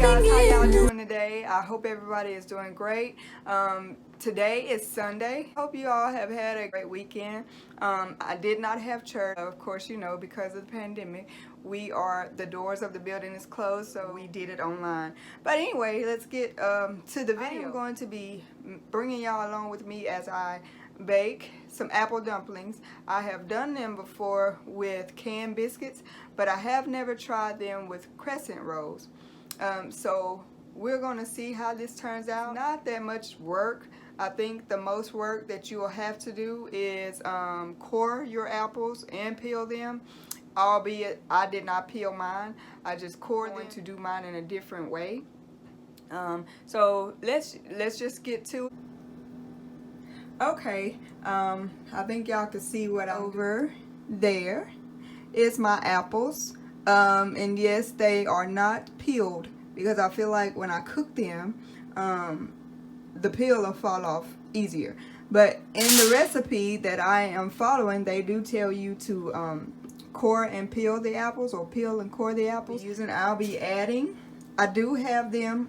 guys, how y'all doing today? I hope everybody is doing great. Today is Sunday. Hope you all have had a great weekend. I did not have church, of course, you know, because of the pandemic. The doors of the building is closed, so we did it online. But anyway, let's get to the video. I am going to be bringing y'all along with me as I bake some apple dumplings. I have done them before with canned biscuits, but I have never tried them with crescent rolls. So we're going to see how this turns out. Not that much work. I think the most work that you will have to do is core your apples and peel them. Albeit I did not peel mine, I just cored them to do mine in a different way. So let's just get to it. Okay, I think y'all can see what over there is my apples. And yes, they are not peeled because I feel like when I cook them, the peel will fall off easier. But in the recipe that I am following, they do tell you to core and peel the apples, or peel and core the apples. I'll be adding, I do have them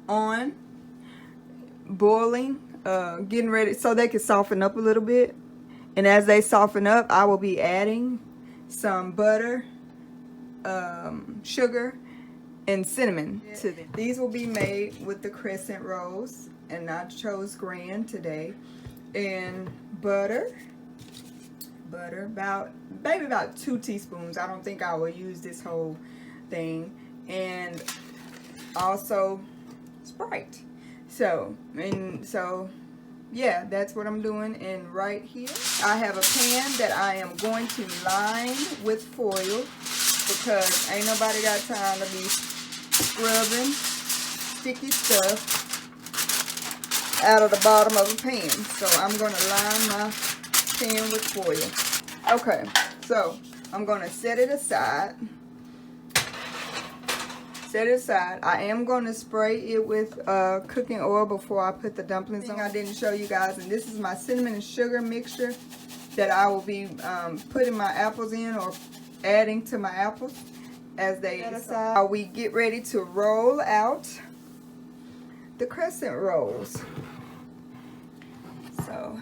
on boiling, getting ready so they can soften up a little bit. And as they soften up, I will be adding some butter, sugar, and cinnamon to them. These will be made with the crescent rolls, and I chose grand today. And butter, maybe about 2 teaspoons. I don't think I will use this whole thing. And also Sprite. So yeah, that's what I'm doing. And right here I have a pan that I am going to line with foil, because ain't nobody got time to be scrubbing sticky stuff out of the bottom of a pan. So I'm going to line my pan with foil. Okay, so I'm going to set it aside. I am going to spray it with cooking oil before I put the dumplings on. I didn't show you guys, and this is my cinnamon and sugar mixture that I will be putting my apples in, or adding to my apples as they aside. While we get ready to roll out the crescent rolls. So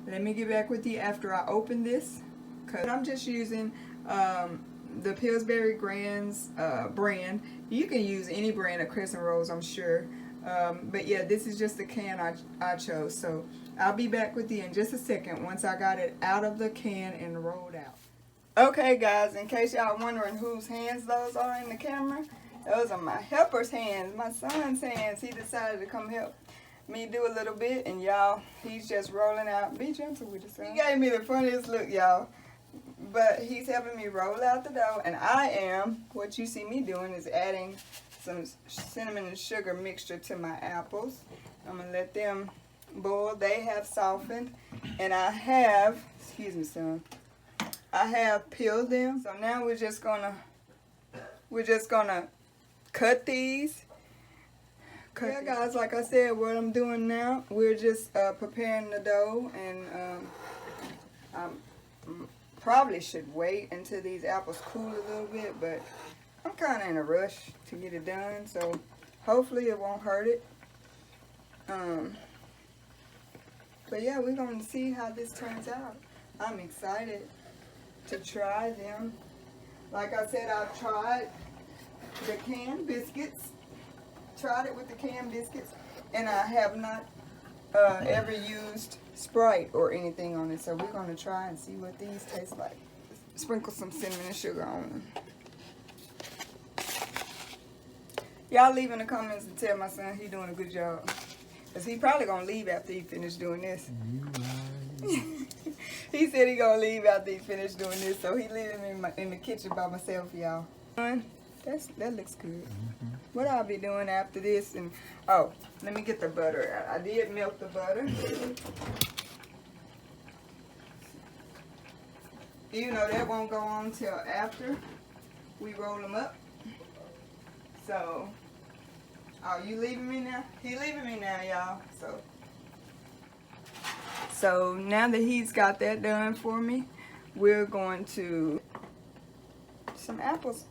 let me get back with you after I open this, because I'm just using the Pillsbury Grands brand. You can use any brand of crescent rolls, I'm sure, but yeah, this is just the can I chose. So I'll be back with you in just a second once I got it out of the can and rolled out. Okay guys, in case y'all wondering whose hands those are in the camera, those are my helper's hands, my son's hands. He decided to come help me do a little bit, and y'all, he's just rolling out. Be gentle with yourself. He gave me the funniest look, y'all. But he's helping me roll out the dough, and what you see me doing is adding some cinnamon and sugar mixture to my apples. I'm going to let them boil. They have softened, and I have, excuse me son, I have peeled them. So now we're just gonna cut these. Yeah guys, like I said, what I'm doing now, we're just preparing the dough, and probably should wait until these apples cool a little bit, but I'm kind of in a rush to get it done, so hopefully it won't hurt it. But yeah, we're going to see how this turns out. I'm excited to try them. Like I said, I've tried the canned biscuits. Tried it with the canned biscuits, and I have not ever used Sprite or anything on it, so we're going to try and see what these taste like. Sprinkle some cinnamon and sugar on them. Y'all leave in the comments and tell my son he's doing a good job, because he probably going to leave after he finished doing this. He said he going to leave after he finished doing this, so he leaving me in the kitchen by myself, y'all. That looks good. What I'll be doing after this, and oh, let me get the butter out. I did melt the butter. You know that won't go on till after we roll them up. So, oh, you leaving me now? He leaving me now, y'all. So now that he's got that done for me, we're going to some apples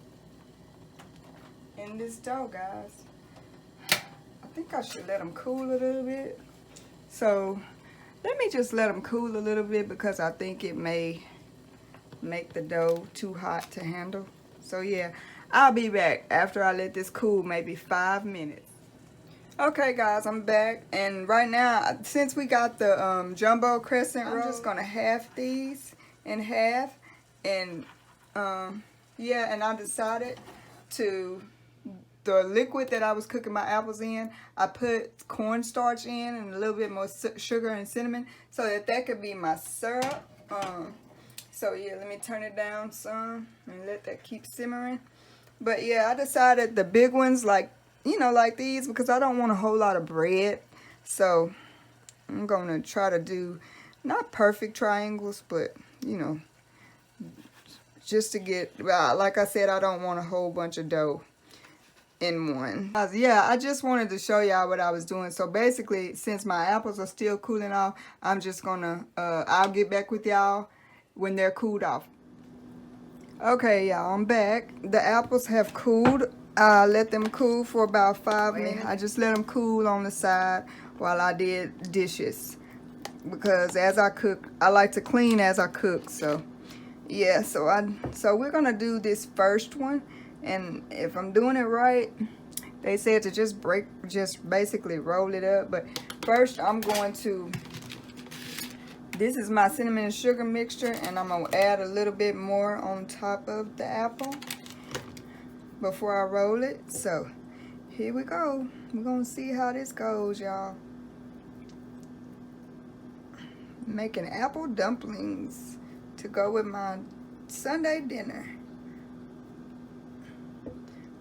in this dough, guys. I think I should let them cool a little bit. So let me just let them cool a little bit because I think it may make the dough too hot to handle. So yeah, I'll be back after I let this cool maybe 5 minutes. Okay guys, I'm back, and right now, since we got the jumbo crescent roll, I'm just gonna half these in half, and yeah, and I decided to, the liquid that I was cooking my apples in, I put cornstarch in and a little bit more sugar and cinnamon so that could be my syrup. So yeah, let me turn it down some and let that keep simmering. But yeah, I decided the big ones, like, you know, like these, because I don't want a whole lot of bread. So I'm gonna try to do not perfect triangles, but you know, just to get, like I said, I don't want a whole bunch of dough in one. Yeah, I just wanted to show y'all what I was doing. So basically, since my apples are still cooling off, I'm just gonna I'll get back with y'all when they're cooled off. Okay y'all, I'm back. The apples have cooled. I let them cool for about 5 minutes. I just let them cool on the side while I did dishes, because as I cook, I like to clean as I cook. So yeah, so we're gonna do this first one, and if I'm doing it right, they said to just basically roll it up. But first I'm going to, this is my cinnamon and sugar mixture, and I'm gonna add a little bit more on top of the apple before I roll it. So here we go. We're gonna see how this goes, y'all. Making apple dumplings to go with my Sunday dinner.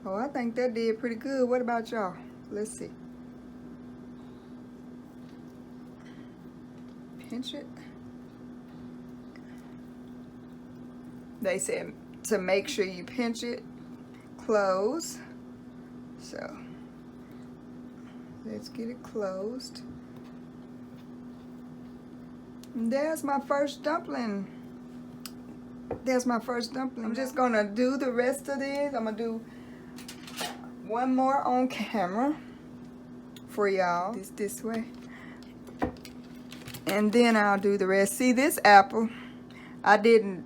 Oh, I think that did pretty good. What about y'all? Let's see. Pinch it. They said to make sure you pinch it close. So let's get it closed. And there's my first dumpling. There's my first dumpling. I'm just gonna do the rest of this. I'm gonna do one more on camera for y'all. This way. And then I'll do the rest. See, this apple, I didn't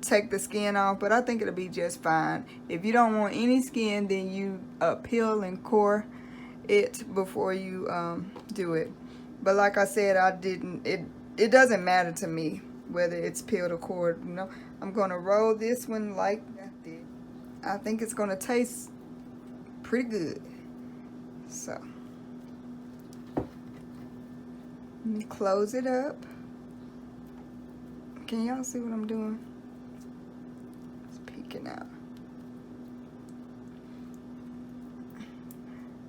take the skin off, but I think it'll be just fine. If you don't want any skin, then you peel and core it before you do it. But like I said, I didn't. It doesn't matter to me whether it's peeled or cored. You know, I'm gonna roll this one like that. I think it's gonna taste pretty good. So let me close it up. Can y'all see what I'm doing? It's peeking out.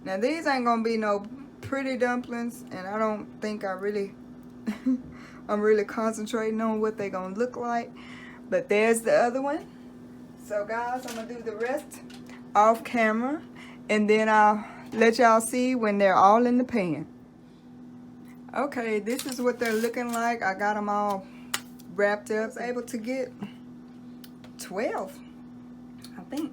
Now these ain't gonna be no pretty dumplings, and I don't think I really I'm really concentrating on what they're gonna look like. But there's the other one. So guys, I'm gonna do the rest off camera, and then I'll let y'all see when they're all in the pan. Okay, this is what they're looking like. I got them all wrapped up. I was able to get 12, I think.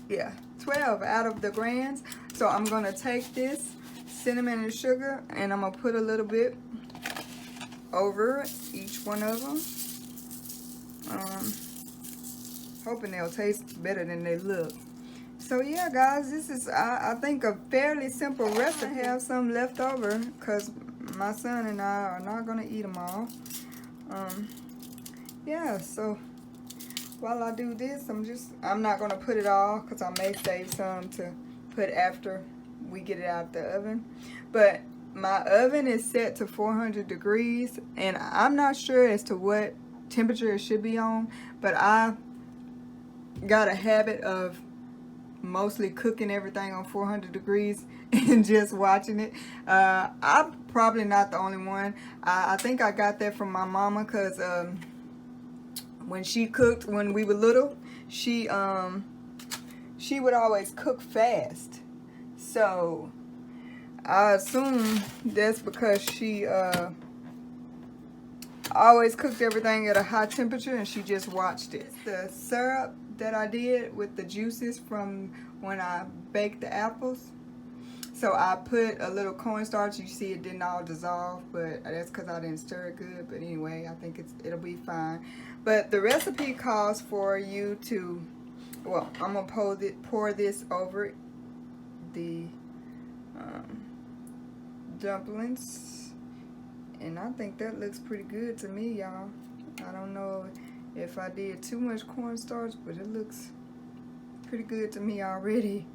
Yeah, 12 out of the grands. So I'm gonna take this cinnamon and sugar, and I'm gonna put a little bit over each one of them. Hoping they'll taste better than they look. So yeah guys, this is I think a fairly simple recipe. I have some left over because my son and I are not gonna eat them all. Yeah, so while I do this, I'm not gonna put it all because I may save some to put after we get it out the oven. But my oven is set to 400 degrees, and I'm not sure as to what temperature it should be on, but I got a habit of mostly cooking everything on 400 degrees and just watching it. I'm probably not the only one. I think I got that from my mama, because when she cooked when we were little, she would always cook fast. So I assume that's because she always cooked everything at a high temperature, and she just watched it. The syrup that I did with the juices from when I baked the apples. So I put a little cornstarch. You see it didn't all dissolve, but that's because I didn't stir it good. But anyway, I think it'll be fine. But the recipe calls for you to, well, I'm going to pour this over the dumplings. And I think that looks pretty good to me, y'all. I don't know if I did too much cornstarch, but it looks pretty good to me already.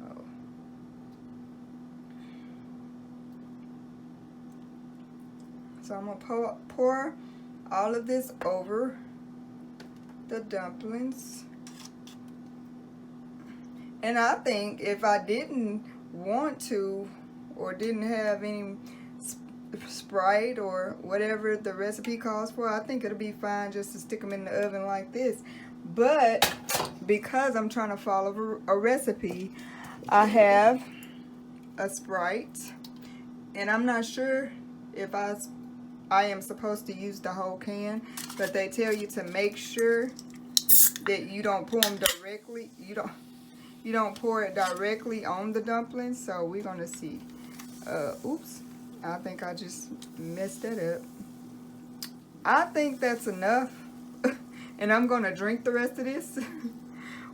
Oh. So I'm going to pour all of this over the dumplings. And I think if I didn't want to, or didn't have any Sprite or whatever the recipe calls for, I think it'll be fine just to stick them in the oven like this. But because I'm trying to follow a recipe, I have a Sprite, and I'm not sure if I am supposed to use the whole can, but they tell you to make sure that you don't pour them directly. You don't pour it directly on the dumplings. So we're gonna see. Oops, I think I just messed that up. I think that's enough. And I'm gonna drink the rest of this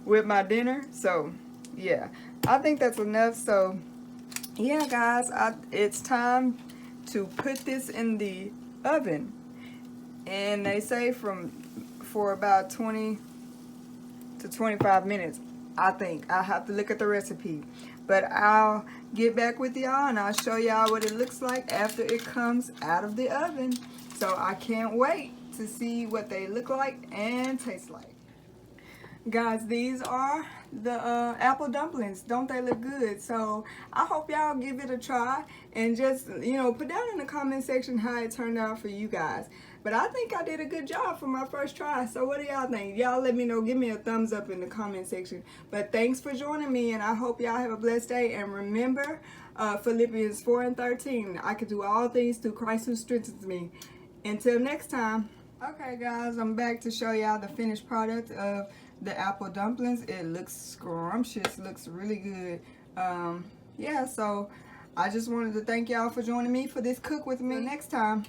with my dinner. So yeah, I think that's enough. So yeah, guys, it's time to put this in the oven. And they say for about 20 to 25 minutes. I think I have to look at the recipe, but I'll get back with y'all and I'll show y'all what it looks like after it comes out of the oven. So I can't wait to see what they look like and taste like. Guys, these are the apple dumplings. Don't they look good? So I hope y'all give it a try and just, you know, put down in the comment section how it turned out for you guys. But I think I did a good job for my first try. So what do y'all think? Y'all let me know. Give me a thumbs up in the comment section. But thanks for joining me, and I hope y'all have a blessed day. And remember, Philippians 4:13, I can do all things through Christ who strengthens me. Until next time. Okay, guys, I'm back to show y'all the finished product of the apple dumplings. It looks scrumptious. Looks really good. Yeah, so I just wanted to thank y'all for joining me for this cook with me. Next time.